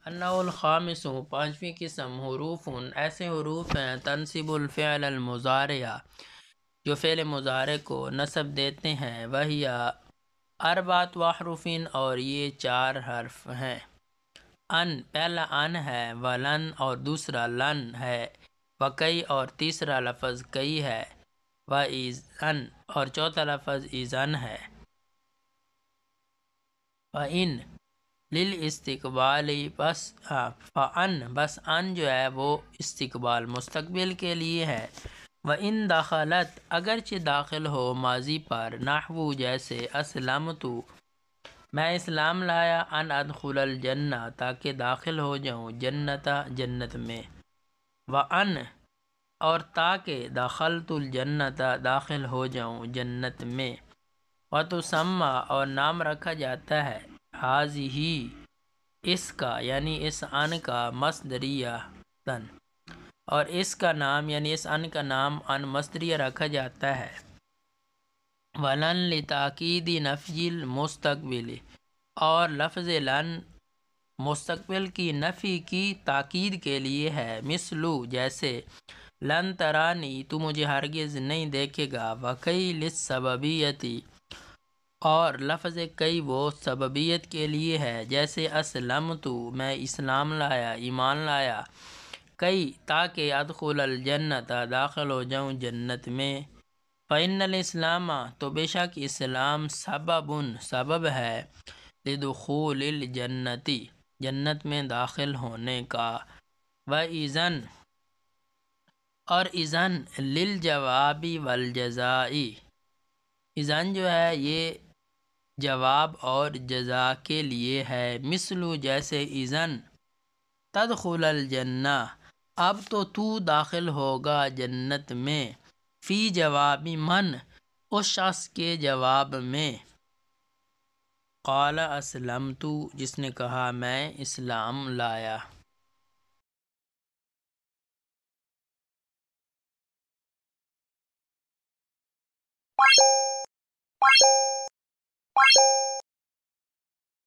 النوع الخامس، پانچویں قسم، حروف ایسے حروف ہیں تنصب الفعل المضارع جو فعل مضارع کو نصب دیتے ہیں، وہی اربعۃ احرف، اور یہ 4 حرف ہیں۔ ان پہلا ان ہے، ولن اور دوسرا لن ہے، وکئی اور تیسرا لفظ کئی ہے، وَإِذْ اور چوتھا لفظ اذن ہے۔ فَإِن للاستقبال، بس ان جو ہے وہ استقبال مستقبل کے لیے ہے۔ وَإِن دخلت اگرچہ داخل ہو ماضی پر، نحو جیسے اسلمت میں اسلام لایا، ان ادخل الجنہ تاکہ داخل ہو جاؤں جنت میں، وَأَن اور تاکہ دخلت الجنت داخل ہو جاؤں جنت میں، وَتُسَمَّى اور نام رکھا جاتا ہے، ہذہ اس کا یعنی اس ان کا، مصدریہ تن، اور اس کا نام یعنی اس ان کا نام ان مصدریہ رکھا جاتا ہے۔ ولن لتاکید نفی المستقبل، اور لفظ لن مستقبل کی نفی کی تاکید کے لیے ہے، مثلو جیسے لن ترانی تو مجھے ہرگز نہیں دیکھے گا، وکئی للسببیتی اور لفظ کئی وہ سببیت کے لیے ہے، جیسے اسلمت میں اسلام لایا، ایمان لایا، کئی تاکہ ادخل الجنت داخل ہو جاؤں جنت میں۔ فإن الاسلام تو بے شک اسلام سبب ہے، لدخول الجنت جنت میں داخل ہونے کا، وَإِذْن اور اذن للجواب والجزاء، اذن جو ہے یہ جواب اور جزا کے لیے ہے، مثلو جیسے اذن تدخل الجنہ اب تو داخل ہوگا جنت میں، فی جواب من اس شخص کے جواب میں، قال اسلمت جس نے کہا میں اسلام لایا۔